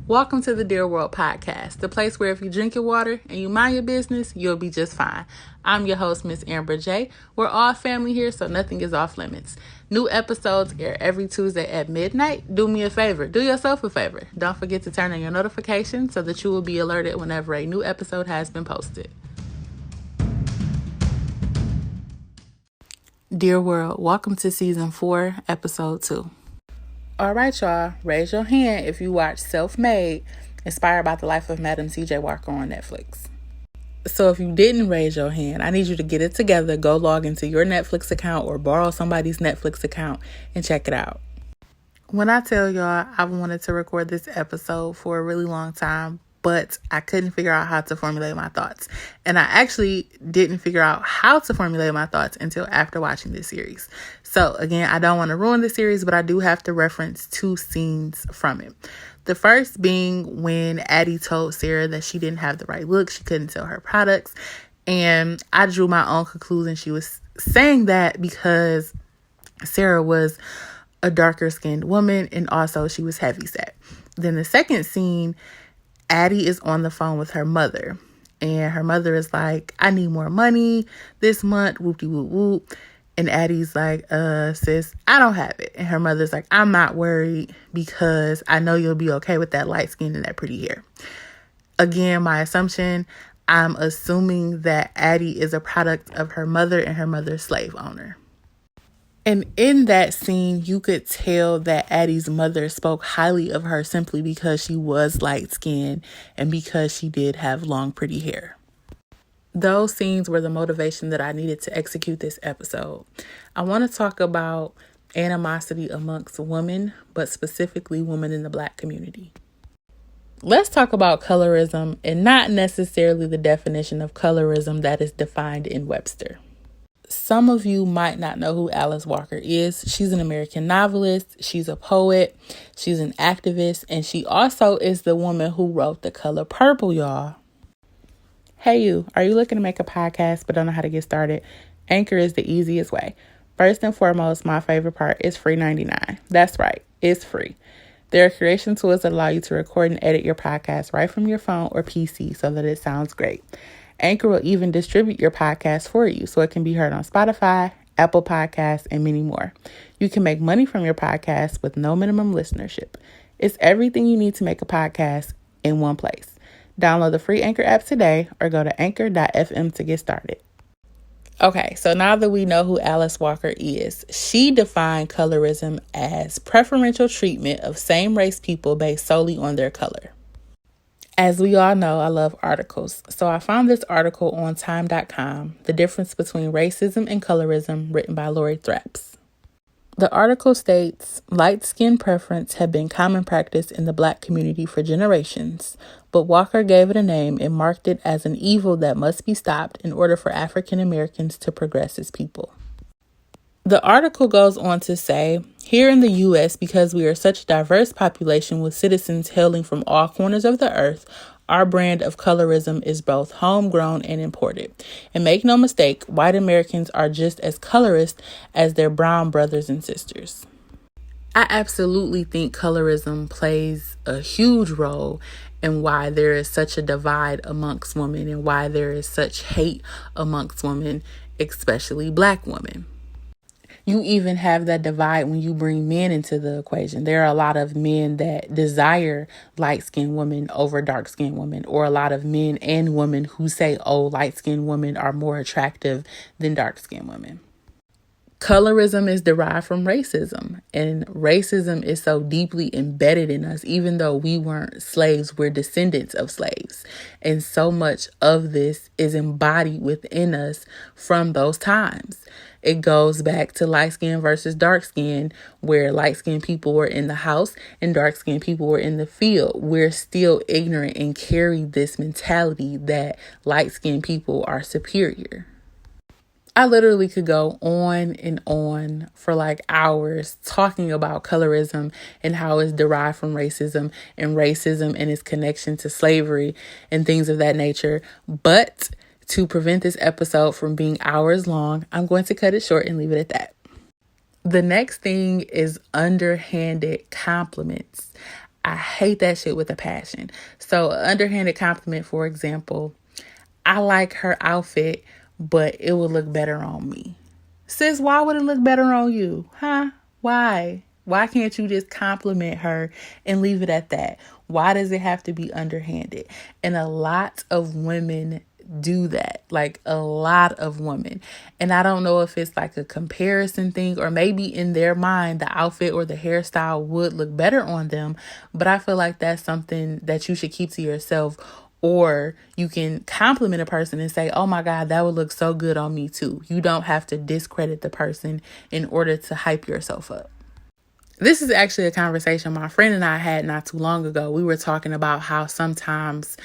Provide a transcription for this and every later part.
Welcome to the Dear World Podcast, the place where if you drink your water and you mind your business, you'll be just fine. I'm your host, Miss Amber J. We're all family here, so nothing is off limits. New episodes air every Tuesday at midnight. Do me a favor. Do yourself a favor. Don't forget to turn on your notifications so that you will be alerted whenever a new episode has been posted. Dear World, welcome to Season 4, Episode 2. All right, y'all, raise your hand if you watch Self-Made, inspired by the life of Madam C.J. Walker on Netflix. So if you didn't raise your hand, I need you to get it together, go log into your Netflix account or borrow somebody's Netflix account and check it out. When I tell y'all I've wanted to record this episode for a really long time, but I couldn't figure out how to formulate my thoughts. And I actually didn't figure out how to formulate my thoughts until after watching this series. So again, I don't want to ruin the series, but I do have to reference two scenes from it. The first being when Addie told Sarah that she didn't have the right look, she couldn't sell her products. And I drew my own conclusion. She was saying that because Sarah was a darker skinned woman and also she was heavyset. Then the second scene, Addie is on the phone with her mother, and her mother is like, I need more money this month, whoop-de-whoop-whoop. And Addie's like, sis, I don't have it. And her mother's like, I'm not worried because I know you'll be okay with that light skin and that pretty hair. Again, my assumption, I'm assuming that Addie is a product of her mother and her mother's slave owner. And in that scene, you could tell that Addie's mother spoke highly of her simply because she was light-skinned and because she did have long, pretty hair. Those scenes were the motivation that I needed to execute this episode. I want to talk about animosity amongst women, but specifically women in the Black community. Let's talk about colorism, and not necessarily the definition of colorism that is defined in Webster. Some of you might not know who Alice Walker is. She's an American novelist. She's a poet. She's an activist. And she also is the woman who wrote The Color Purple, y'all. Hey, you. Are you looking to make a podcast but don't know how to get started? Anchor is the easiest way. First and foremost, my favorite part is free 99. That's right. It's free. There are creation tools that allow you to record and edit your podcast right from your phone or PC so that it sounds great. Anchor will even distribute your podcast for you so it can be heard on Spotify, Apple Podcasts, and many more. You can make money from your podcast with no minimum listenership. It's everything you need to make a podcast in one place. Download the free Anchor app today or go to anchor.fm to get started. Okay, so now that we know who Alice Walker is, she defined colorism as preferential treatment of same-race people based solely on their color. As we all know, I love articles. So I found this article on time.com, The Difference Between Racism and Colorism, written by Lori Thraps. The article states, light skin preference had been common practice in the Black community for generations, but Walker gave it a name and marked it as an evil that must be stopped in order for African Americans to progress as people. The article goes on to say, here in the U.S., because we are such a diverse population with citizens hailing from all corners of the earth, our brand of colorism is both homegrown and imported. And make no mistake, white Americans are just as colorist as their brown brothers and sisters. I absolutely think colorism plays a huge role in why there is such a divide amongst women and why there is such hate amongst women, especially Black women. You even have that divide when you bring men into the equation. There are a lot of men that desire light-skinned women over dark-skinned women, or a lot of men and women who say, oh, light-skinned women are more attractive than dark-skinned women. Colorism is derived from racism, and racism is so deeply embedded in us. Even though we weren't slaves, we're descendants of slaves. And so much of this is embodied within us from those times. It goes back to light skin versus dark skin, where light skinned people were in the house and dark skinned people were in the field. We're still ignorant and carry this mentality that light skinned people are superior. I literally could go on and on for like hours talking about colorism and how it's derived from racism and its connection to slavery and things of that nature. But to prevent this episode from being hours long, I'm going to cut it short and leave it at that. The next thing is underhanded compliments. I hate that shit with a passion. So an underhanded compliment, for example, I like her outfit, but it would look better on me. Sis, why would it look better on you? Huh? Why? Why can't you just compliment her and leave it at that? Why does it have to be underhanded? And a lot of women do that, like a lot of women. And I don't know if it's like a comparison thing, or maybe in their mind the outfit or the hairstyle would look better on them, but I feel like that's something that you should keep to yourself. Or you can compliment a person and say, oh my God, that would look so good on me too. You don't have to discredit the person in order to hype yourself up. This is actually a conversation my friend and I had not too long ago. We were talking about how sometimes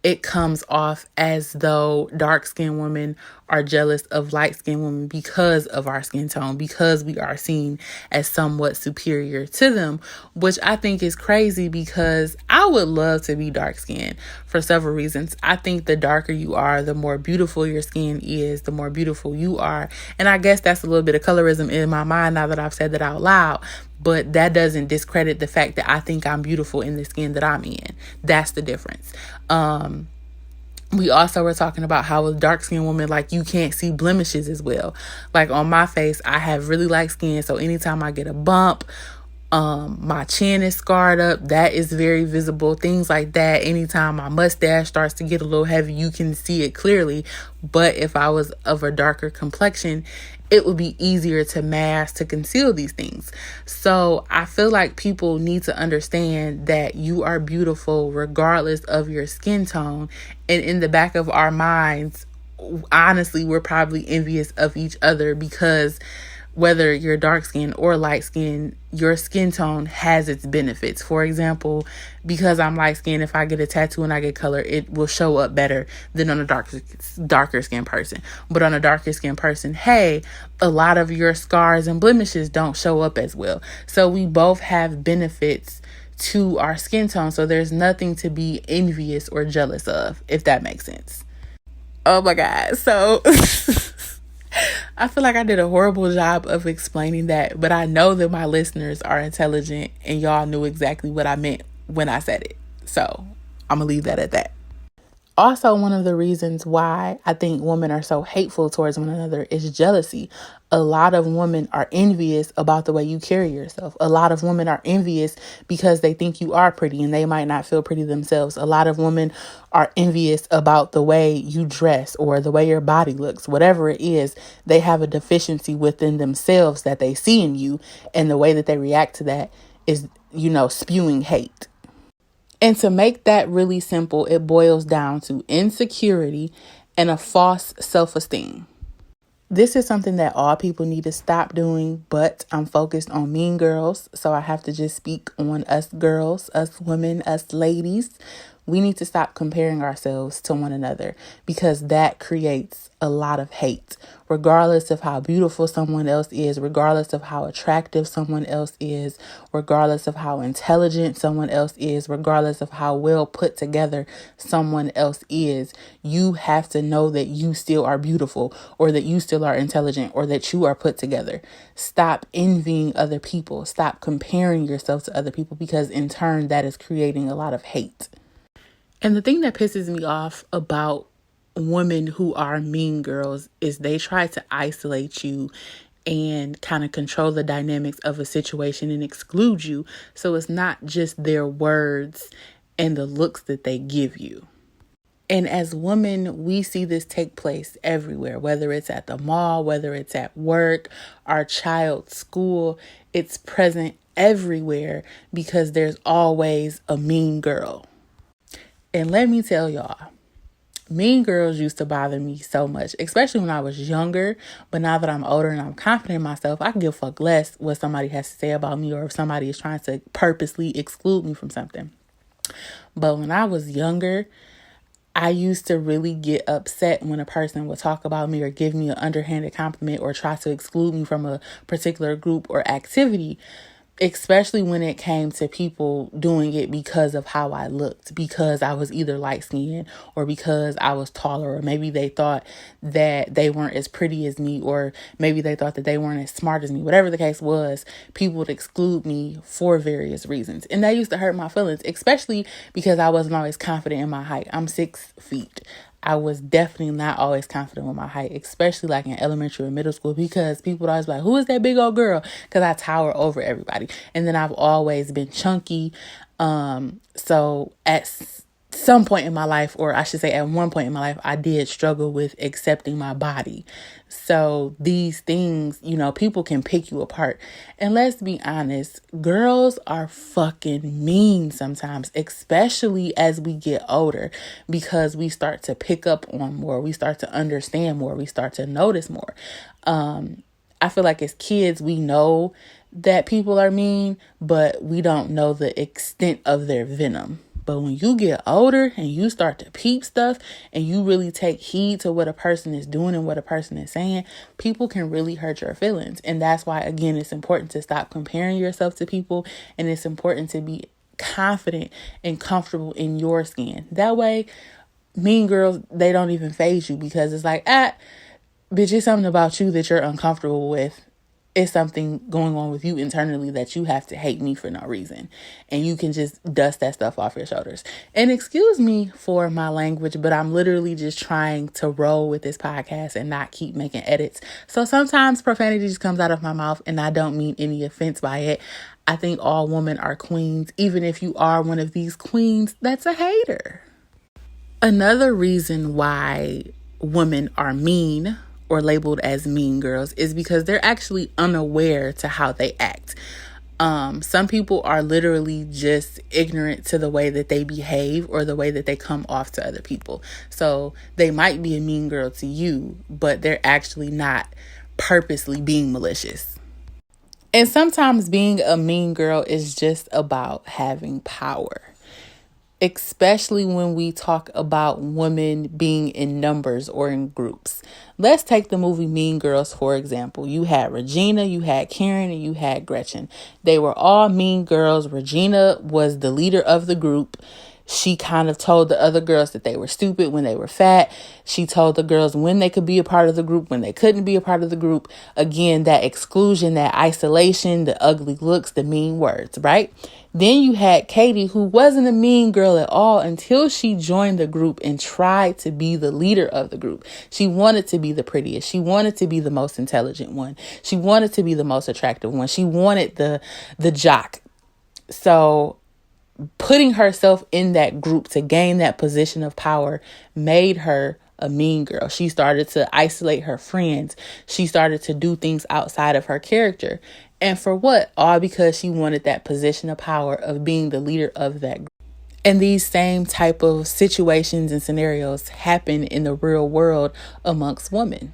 it comes off as though dark-skinned women are jealous of light-skinned women because of our skin tone, because we are seen as somewhat superior to them, which I think is crazy because I would love to be dark-skinned for several reasons. I think the darker you are, the more beautiful your skin is, the more beautiful you are. And I guess that's a little bit of colorism in my mind now that I've said that out loud. But that doesn't discredit the fact that I think I'm beautiful in the skin that I'm in. That's the difference. We also were talking about how with dark-skinned women, like, you can't see blemishes as well. Like on my face, I have really light skin. So anytime I get a bump, my chin is scarred up, that is very visible. Things like that. Anytime my mustache starts to get a little heavy, you can see it clearly. But if I was of a darker complexion, it would be easier to mask, to conceal these things. So I feel like people need to understand that you are beautiful regardless of your skin tone. And in the back of our minds, honestly, we're probably envious of each other because whether you're dark skinned or light skinned, your skin tone has its benefits. For example, because I'm light skinned, if I get a tattoo and I get color, it will show up better than on a darker skinned person. But on a darker skinned person, hey, a lot of your scars and blemishes don't show up as well. So we both have benefits to our skin tone. So there's nothing to be envious or jealous of, if that makes sense. Oh my God. So I feel like I did a horrible job of explaining that, but I know that my listeners are intelligent and y'all knew exactly what I meant when I said it. So I'm gonna leave that at that. Also, one of the reasons why I think women are so hateful towards one another is jealousy. A lot of women are envious about the way you carry yourself. A lot of women are envious because they think you are pretty and they might not feel pretty themselves. A lot of women are envious about the way you dress or the way your body looks. Whatever it is, they have a deficiency within themselves that they see in you. And the way that they react to that is, spewing hate. And to make that really simple, it boils down to insecurity and a false self-esteem. This is something that all people need to stop doing, but I'm focused on Meangirls, so I have to just speak on us girls, us women, us ladies. We need to stop comparing ourselves to one another because that creates a lot of hate, regardless of how beautiful someone else is, regardless of how attractive someone else is, regardless of how intelligent someone else is, regardless of how well put together someone else is. You have to know that you still are beautiful, or that you still are intelligent, or that you are put together. Stop envying other people. Stop comparing yourself to other people, because in turn, that is creating a lot of hate. And the thing that pisses me off about women who are mean girls is they try to isolate you and kind of control the dynamics of a situation and exclude you. So it's not just their words and the looks that they give you. And as women, we see this take place everywhere, whether it's at the mall, whether it's at work, our child's school, it's present everywhere because there's always a mean girl. And let me tell y'all, mean girls used to bother me so much, especially when I was younger. But now that I'm older and I'm confident in myself, I can give a fuck less what somebody has to say about me or if somebody is trying to purposely exclude me from something. But when I was younger, I used to really get upset when a person would talk about me or give me an underhanded compliment or try to exclude me from a particular group or activity. especially when it came to people doing it because of how I looked, because I was either light skinned or because I was taller, or maybe they thought that they weren't as pretty as me, or maybe they thought that they weren't as smart as me. Whatever the case was, people would exclude me for various reasons. And that used to hurt my feelings, especially because I wasn't always confident in my height. I'm 6 feet. I was definitely not always confident with my height, especially like in elementary or middle school, because people would always be like, who is that big old girl? Because I tower over everybody. And then I've always been chunky. So at some point in my life, or I should say at one point in my life, I did struggle with accepting my body. So these things, people can pick you apart. And let's be honest, girls are fucking mean sometimes, especially as we get older, because we start to pick up on more. We start to understand more. We start to notice more. I feel like as kids, we know that people are mean, but we don't know the extent of their venom. But when you get older and you start to peep stuff and you really take heed to what a person is doing and what a person is saying, people can really hurt your feelings. And that's why, again, it's important to stop comparing yourself to people. And it's important to be confident and comfortable in your skin. That way, mean girls, they don't even faze you, because it's like, bitch, it's something about you that you're uncomfortable with. It's something going on with you internally that you have to hate me for no reason. And you can just dust that stuff off your shoulders. And excuse me for my language, but I'm literally just trying to roll with this podcast and not keep making edits. So sometimes profanity just comes out of my mouth, and I don't mean any offense by it. I think all women are queens. Even if you are one of these queens, that's a hater. Another reason why women are mean or labeled as mean girls is because they're actually unaware to how they act. Some people are literally just ignorant to the way that they behave or the way that they come off to other people. So they might be a mean girl to you, but they're actually not purposely being malicious. And sometimes being a mean girl is just about having power, especially when we talk about women being in numbers or in groups. Let's take the movie Meangirls, for example. You had Regina, you had Karen, and you had Gretchen. They were all mean girls. Regina was the leader of the group. She kind of told the other girls that they were stupid when they were fat. She told the girls when they could be a part of the group, when they couldn't be a part of the group. Again, that exclusion, that isolation, the ugly looks, the mean words, right? Then you had Katie, who wasn't a mean girl at all until she joined the group and tried to be the leader of the group. She wanted to be the prettiest. She wanted to be the most intelligent one. She wanted to be the most attractive one. She wanted the jock. So putting herself in that group to gain that position of power made her a mean girl. She started to isolate her friends. She started to do things outside of her character. And for what? All because she wanted that position of power of being the leader of that group. And these same type of situations and scenarios happen in the real world amongst women.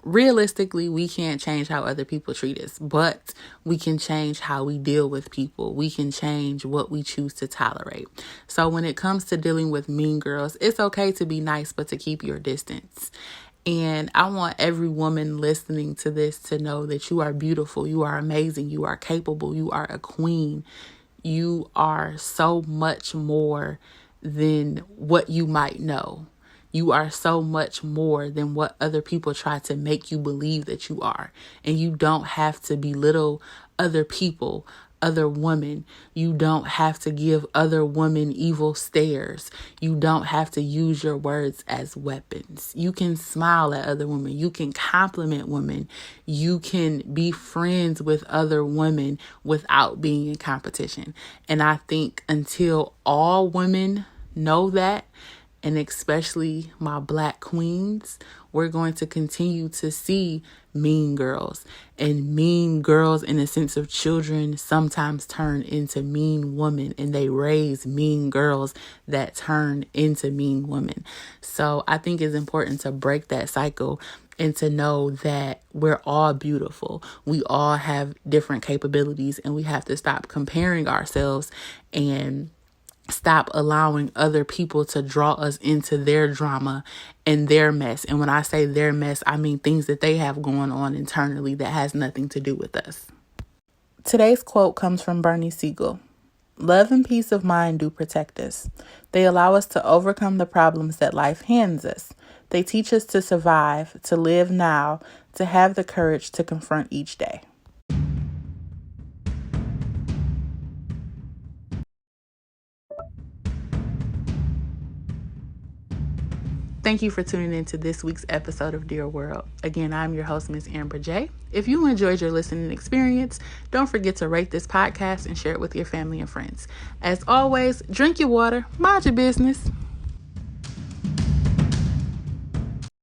Realistically, we can't change how other people treat us, but we can change how we deal with people. We can change what we choose to tolerate. So when it comes to dealing with mean girls, it's okay to be nice, but to keep your distance. And I want every woman listening to this to know that you are beautiful, you are amazing, you are capable, you are a queen. You are so much more than what you might know. You are so much more than what other people try to make you believe that you are. And you don't have to belittle other people, other women. You don't have to give other women evil stares. You don't have to use your words as weapons. You can smile at other women. You can compliment women. You can be friends with other women without being in competition. And I think until all women know that, and especially my Black queens, we're going to continue to see mean girls. And mean girls, in the sense of children, sometimes turn into mean women. And they raise mean girls that turn into mean women. So I think it's important to break that cycle and to know that we're all beautiful. We all have different capabilities, and we have to stop comparing ourselves and stop allowing other people to draw us into their drama and their mess. And when I say their mess, I mean things that they have going on internally that has nothing to do with us. Today's quote comes from Bernie Siegel. Love and peace of mind do protect us. They allow us to overcome the problems that life hands us. They teach us to survive, to live now, to have the courage to confront each day. Thank you for tuning in to this week's episode of Dear World. Again, I'm your host, Ms. Amber J. If you enjoyed your listening experience, don't forget to rate this podcast and share it with your family and friends. As always, drink your water, mind your business.